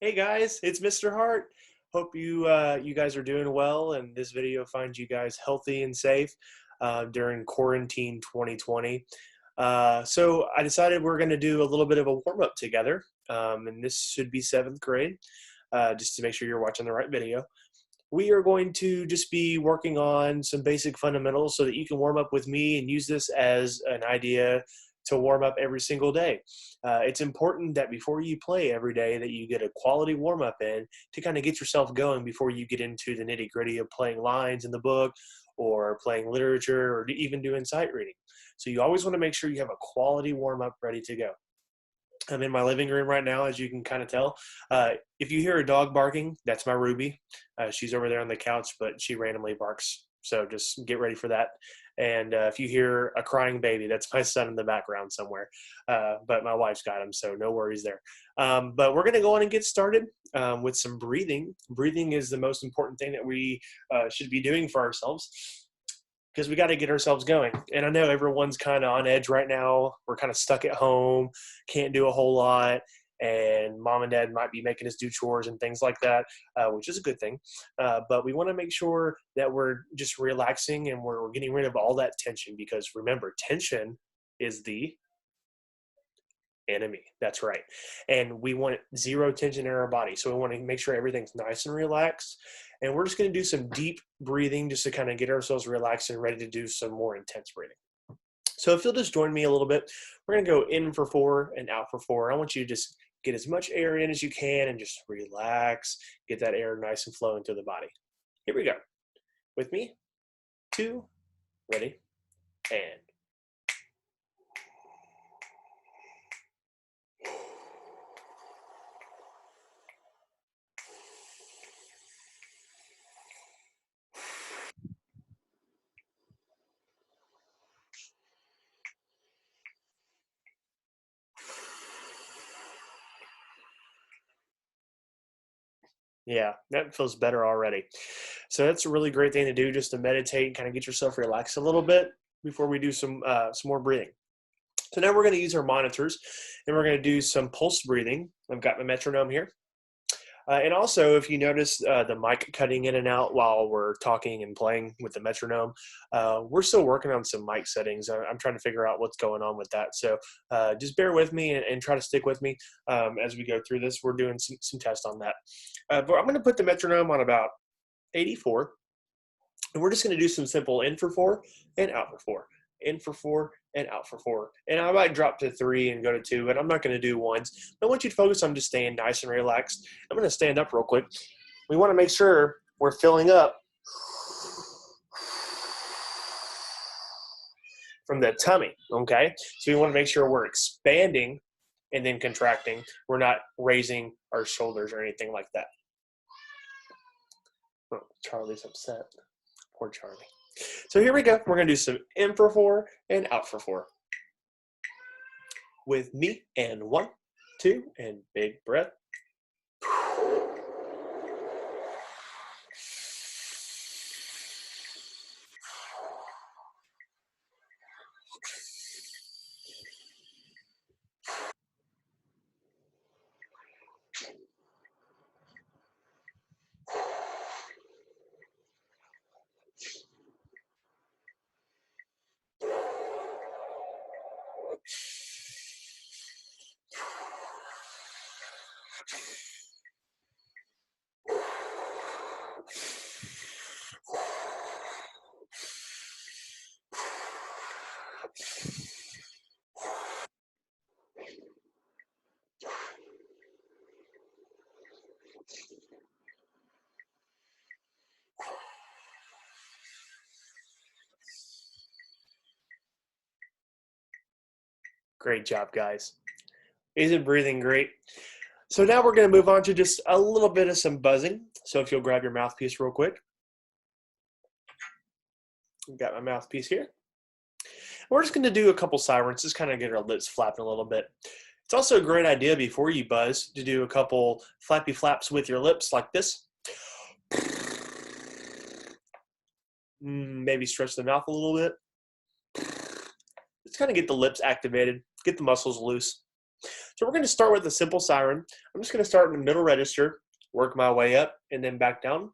Hey guys, it's Mr. Hart. Hope you guys are doing well, and this video finds you guys healthy and safe during quarantine 2020. So I decided we're going to do a little bit of a warm up together, and this should be seventh grade, just to make sure you're watching the right video. We are going to just be working on some basic fundamentals so that you can warm up with me and use this as an idea to warm up every single day. It's important that before you play every day that you get a quality warm up in to kind of get yourself going before you get into the nitty gritty of playing lines in the book or playing literature or even doing sight reading. So you always want to make sure you have a quality warm up ready to go. I'm in my living room right now, as you can kind of tell. If you hear a dog barking, that's my Ruby. She's over there on the couch, but she randomly barks. So just get ready for that. And if you hear a crying baby, that's my son in the background somewhere. But my wife's got him, so no worries there. But we're going to go on and get started with some breathing. Breathing is the most important thing that we should be doing for ourselves, because we got to get ourselves going. And I know everyone's kind of on edge right now. We're kind of stuck at home, can't do a whole lot, and mom and dad might be making us do chores and things like that, which is a good thing. But we want to make sure that we're just relaxing and we're getting rid of all that tension, because remember, tension is the enemy. That's right. And we want zero tension in our body. So we want to make sure everything's nice and relaxed. And we're just going to do some deep breathing just to kind of get ourselves relaxed and ready to do some more intense breathing. So if you'll just join me a little bit, we're going to go in for 4 and out for 4. I want you to just get as much air in as you can and just relax, get that air nice and flowing through the body. Here we go. With me, 2, ready, and yeah, that feels better already. So that's a really great thing to do, just to meditate and kind of get yourself relaxed a little bit before we do some more breathing. So now we're going to use our monitors, and we're going to do some pulse breathing. I've got my metronome here. And also, if you notice the mic cutting in and out while we're talking and playing with the metronome, we're still working on some mic settings. I'm trying to figure out what's going on with that. So just bear with me and try to stick with me as we go through this. We're doing some tests on that. But I'm going to put the metronome on about 84. And we're just going to do some simple in for 4 and out for 4. In for 4 and out for 4. And I might drop to 3 and go to 2, but I'm not going to do ones. I want you to focus on just staying nice and relaxed. I'm going to stand up real quick. We want to make sure we're filling up from the tummy, okay? So we want to make sure we're expanding and then contracting. We're not raising our shoulders or anything like that. Oh, Charlie's upset. Poor Charlie. So here we go. We're going to do some in for 4 and out for 4. With me, and 1, 2, and big breath. Great job, guys. Isn't breathing great? So now we're going to move on to just a little bit of some buzzing. So if you'll grab your mouthpiece real quick. I've got my mouthpiece here. We're just going to do a couple sirens, just kind of get our lips flapping a little bit. It's also a great idea before you buzz to do a couple flappy flaps with your lips like this. Maybe stretch the mouth a little bit. Just kind of get the lips activated, get the muscles loose. So we're going to start with a simple siren. I'm just going to start in the middle register, work my way up, and then back down.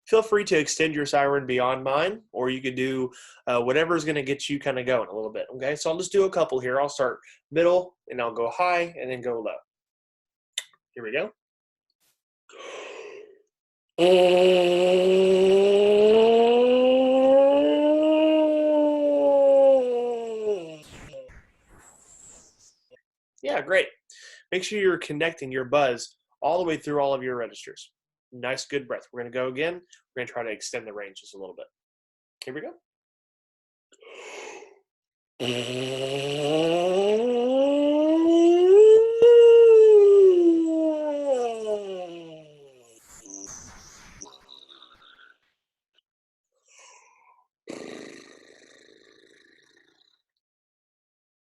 Feel free to extend your siren beyond mine, or you could do whatever is going to get you kind of going a little bit. Okay, so I'll just do a couple here. I'll start middle, and I'll go high, and then go low. Here we go. Yeah, great. Make sure you're connecting your buzz all the way through all of your registers. Nice, good breath. We're going to go again. We're going to try to extend the range just a little bit. Here we go.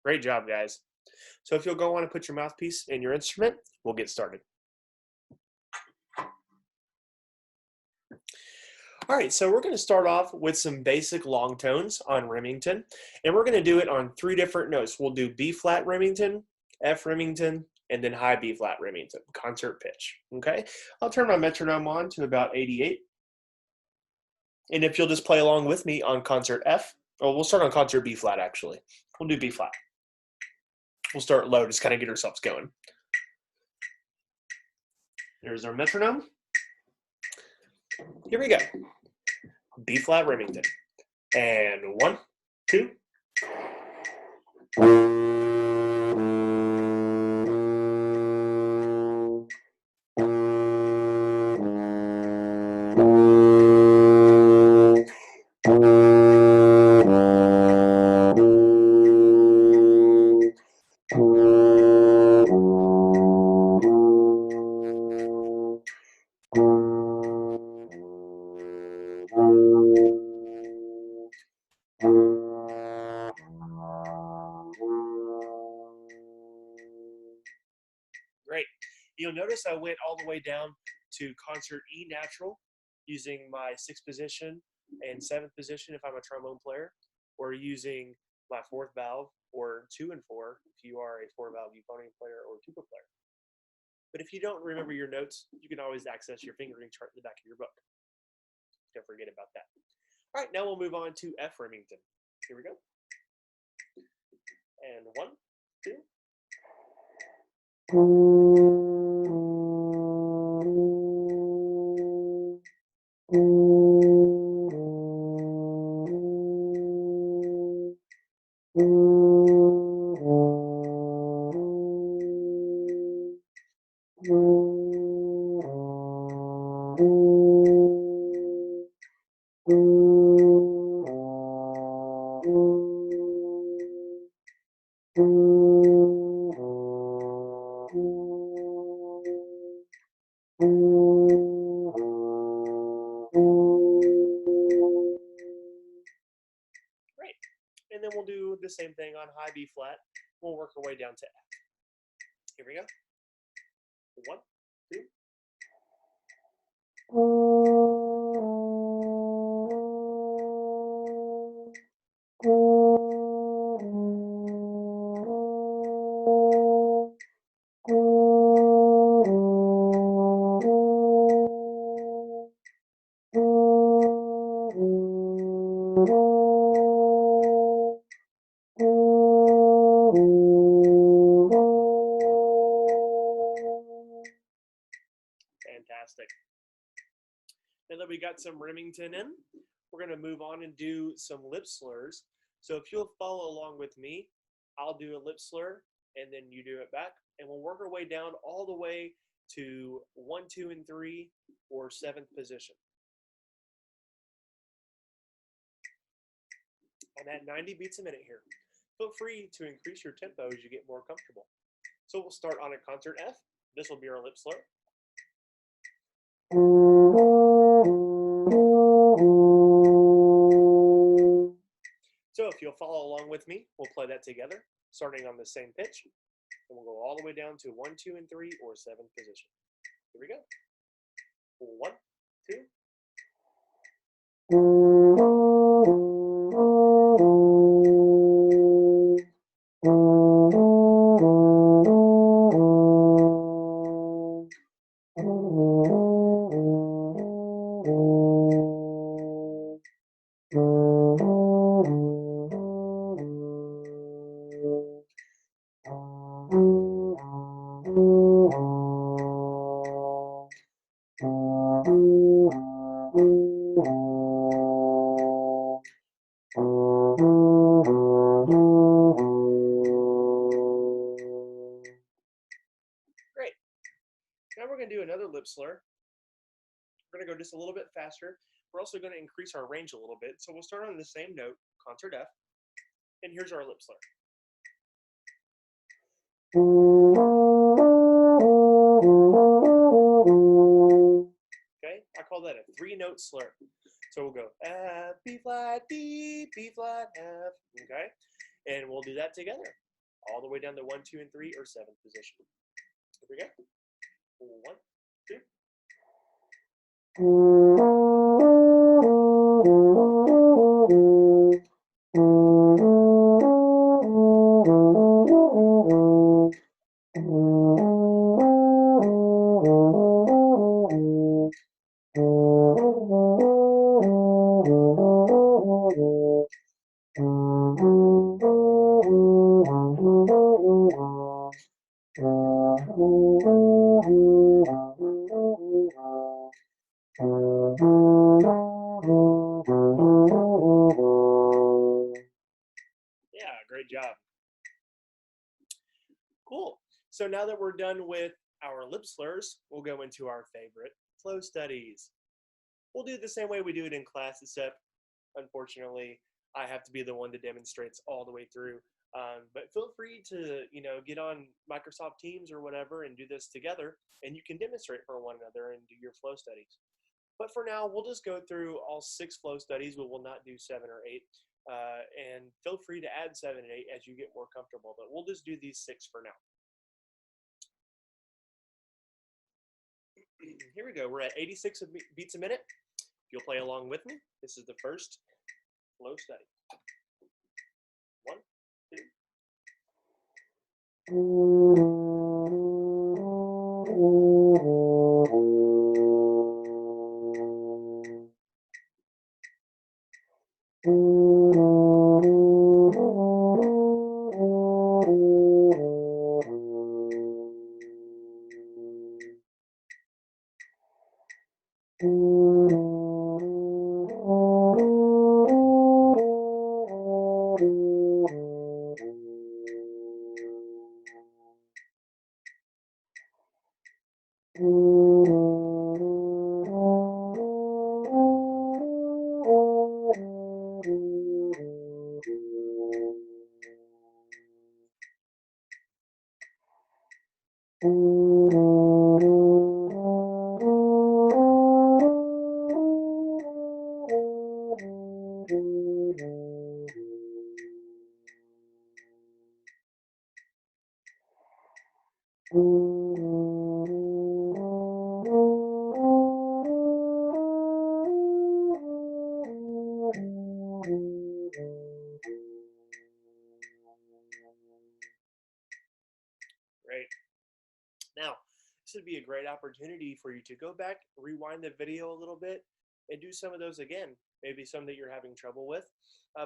Great job, guys. So if you'll go on and put your mouthpiece in your instrument, we'll get started. All right, so we're going to start off with some basic long tones on Remington, and we're going to do it on 3 different notes. We'll do B flat Remington, F Remington, and then high B flat Remington, concert pitch. Okay, I'll turn my metronome on to about 88. And if you'll just play along with me on concert F, oh, we'll start on concert B flat actually. We'll do B flat. We'll start low, just kind of get ourselves going. There's our metronome. Here we go. B flat Remington. And 1, 2. Great. You'll notice I went all the way down to concert E natural using my 6th position and 7th position if I'm a trombone player, or using my 4th valve, or 2 and 4 if you are a 4-valve euphonium player or tuba player. But if you don't remember your notes, you can always access your fingering chart in the back of your book. Don't forget about that. All right, now we'll move on to F Remington. Here we go. And 1, 2. Great. And then we'll do the same thing on high B flat. We'll work our way down to F. Here we go. 1, 2. Fantastic. Now that we got some Remington in, we're going to move on and do some lip slurs. So if you'll follow along with me, I'll do a lip slur, and then you do it back, and we'll work our way down all the way to 1, 2, and 3, or 7th position. I'm at 90 beats a minute here. Feel free to increase your tempo as you get more comfortable. So we'll start on a concert F. This will be our lip slur. So if you'll follow along with me, we'll play that together, starting on the same pitch. And we'll go all the way down to 1, 2, and 3, or 7th position. Here we go. 1, 2. Great. Now we're going to do another lip slur. We're going to go just a little bit faster. We're also going to increase our range a little bit. So we'll start on the same note, concert F. And here's our lip slur. Okay, I call that a 3-note slur. So we'll go F, B flat, D, B flat, F. Okay, and we'll do that together all the way down to 1, 2, and 3 or 7th position. Here we go. 1, 2. Yeah, great job. Cool. So now that we're done with our lip slurs, we'll go into our favorite flow studies. We'll do it the same way we do it in class, except unfortunately, I have to be the one that demonstrates all the way through. But feel free to, get on Microsoft Teams or whatever and do this together, and you can demonstrate for one another and do your flow studies. But for now, we'll just go through all 6 flow studies. We will not do 7 or 8. And feel free to add 7 and 8 as you get more comfortable. But we'll just do these 6 for now. Here we go. We're at 86 beats a minute. If you'll play along with me, this is the first flow study. 1, Great. Now, this would be a great opportunity for you to go back, rewind the video a little bit, and do some of those again. Maybe some that you're having trouble with.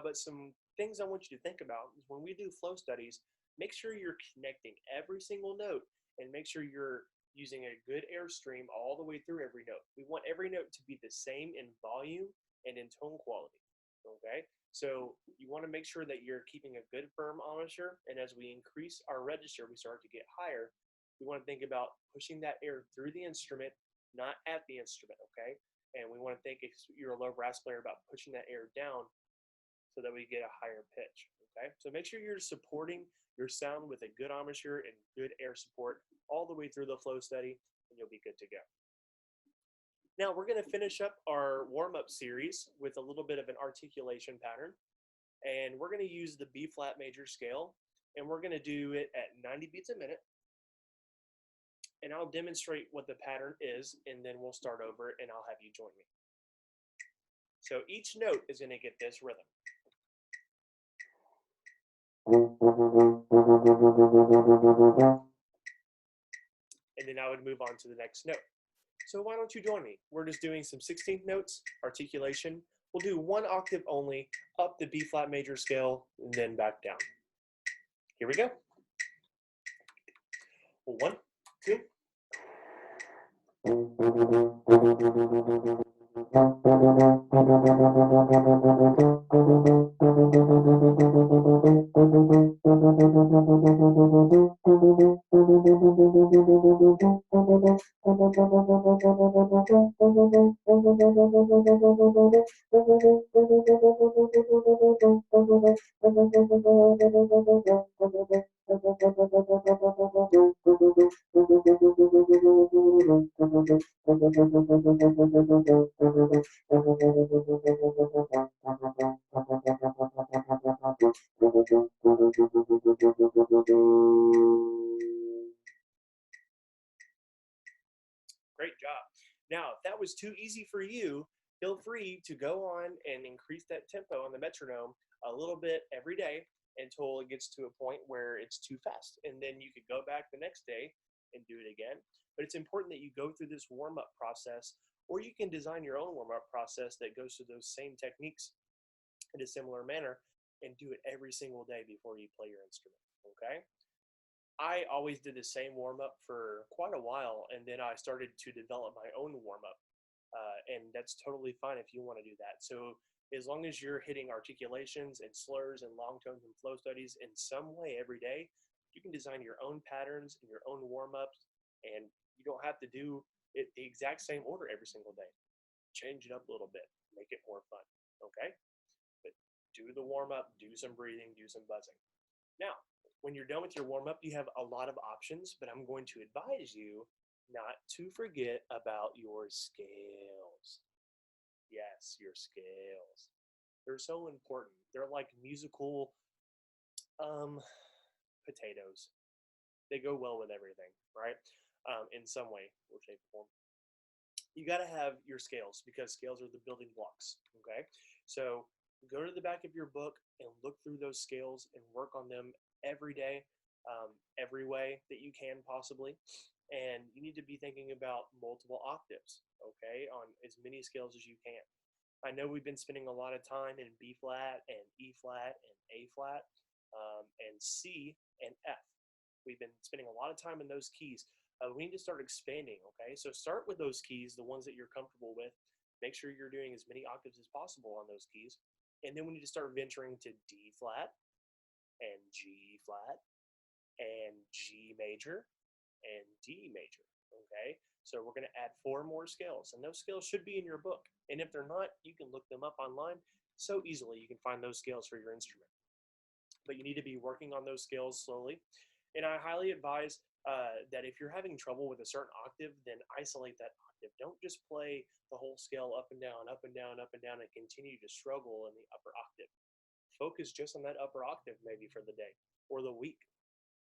But some things I want you to think about is when we do flow studies, make sure you're connecting every single note and make sure you're using a good airstream all the way through every note. We want every note to be the same in volume and in tone quality. Okay? So you want to make sure that you're keeping a good firm embouchure, and as we increase our register, we start to get higher. We want to think about pushing that air through the instrument, not at the instrument, okay? And we want to think, if you're a low brass player, about pushing that air down so that we get a higher pitch, okay? So make sure you're supporting your sound with a good embouchure and good air support all the way through the flow study, and you'll be good to go. Now we're going to finish up our warm-up series with a little bit of an articulation pattern, and we're going to use the B flat major scale, and we're going to do it at 90 beats a minute. And I'll demonstrate what the pattern is, and then we'll start over and I'll have you join me. So each note is going to get this rhythm. And then I would move on to the next note. So why don't you join me? We're just doing some 16th notes, articulation. We'll do one octave only, up the B flat major scale, and then back down. Here we go. 1, 2. Great job. Now, if that was too easy for you, feel free to go on and increase that tempo on the metronome a little bit every day until it gets to a point where it's too fast. And then you could go back the next day and do it again. But it's important that you go through this warm-up process, or you can design your own warm-up process that goes through those same techniques in a similar manner and do it every single day before you play your instrument, okay? I always did the same warm-up for quite a while, and then I started to develop my own warm-up, and that's totally fine if you want to do that. So as long as you're hitting articulations and slurs and long tones and flow studies in some way every day, you can design your own patterns and your own warm-ups, and you don't have to do it the exact same order every single day. Change it up a little bit, make it more fun, okay? But do the warm-up, do some breathing, do some buzzing. Now, when you're done with your warm-up, you have a lot of options, but I'm going to advise you not to forget about your scales. Yes, your scales. They're so important. They're like musical potatoes. They go well with everything, right? In some way or shape or form. You got to have your scales because scales are the building blocks, okay? So go to the back of your book and look through those scales and work on them every day, every way that you can possibly. And you need to be thinking about multiple octaves, okay, on as many scales as you can. I know we've been spending a lot of time in B flat and E flat and A flat and C and F. We've been spending a lot of time in those keys. We need to start expanding, okay? So start with those keys, the ones that you're comfortable with. Make sure you're doing as many octaves as possible on those keys. And then we need to start venturing to D flat and G flat and G major and D major, okay? So we're going to add 4 more scales, and those scales should be in your book. And if they're not, you can look them up online so easily. You can find those scales for your instrument. But you need to be working on those scales slowly. And I highly advise that if you're having trouble with a certain octave, then isolate that octave. Don't just play the whole scale up and down, up and down, up and down, and continue to struggle in the upper octave. Focus just on that upper octave maybe for the day or the week.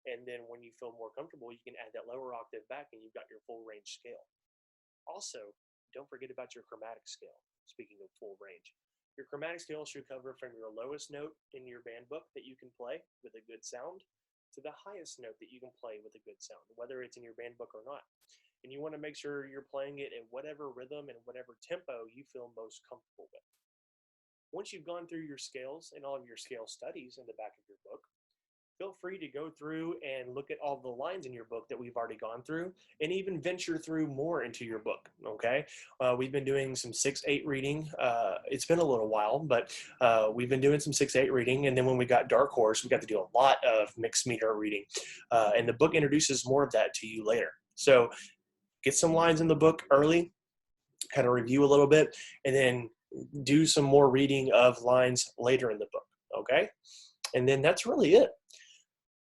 And then when you feel more comfortable, you can add that lower octave back and you've got your full range scale. Also, don't forget about your chromatic scale. Speaking of full range, your chromatic scale should cover from your lowest note in your band book that you can play with a good sound to the highest note that you can play with a good sound, whether it's in your band book or not. And you want to make sure you're playing it in whatever rhythm and whatever tempo you feel most comfortable with. Once you've gone through your scales and all of your scale studies in the back of your book, feel free to go through and look at all the lines in your book that we've already gone through and even venture through more into your book, okay? We've been doing some 6/8 reading. It's been a little while, but we've been doing some 6/8 reading, and then when we got Dark Horse, we got to do a lot of mixed meter reading, and the book introduces more of that to you later. So get some lines in the book early, kind of review a little bit, and then do some more reading of lines later in the book, okay? And then that's really it.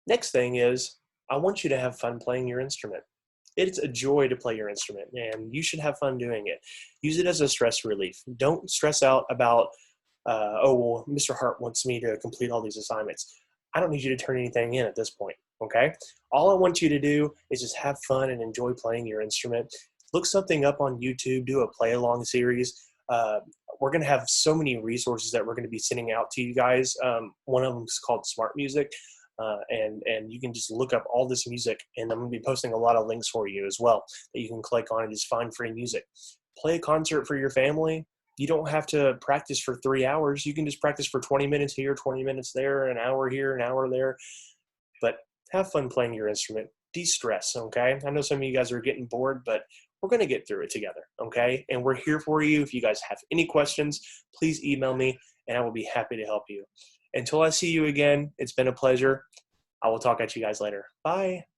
Next thing is, I want you to have fun playing your instrument. It's a joy to play your instrument, and you should have fun doing it. Use it as a stress relief. Don't stress out about, oh, well, Mr. Hart wants me to complete all these assignments. I don't need you to turn anything in at this point, okay? All I want you to do is just have fun and enjoy playing your instrument. Look something up on YouTube, do a play-along series. We're going to have so many resources that we're going to be sending out to you guys. One of them is called Smart Music. and you can just look up all this music, and I'm going to be posting a lot of links for you as well that you can click on and just find free music. Play a concert for your family. You don't have to practice for 3 hours. You can just practice for 20 minutes here, 20 minutes there, an hour here, an hour there. But have fun playing your instrument. De-stress, okay? I know some of you guys are getting bored, but we're going to get through it together, okay? And we're here for you. If you guys have any questions, please email me, and I will be happy to help you. Until I see you again, it's been a pleasure. I will talk at you guys later. Bye.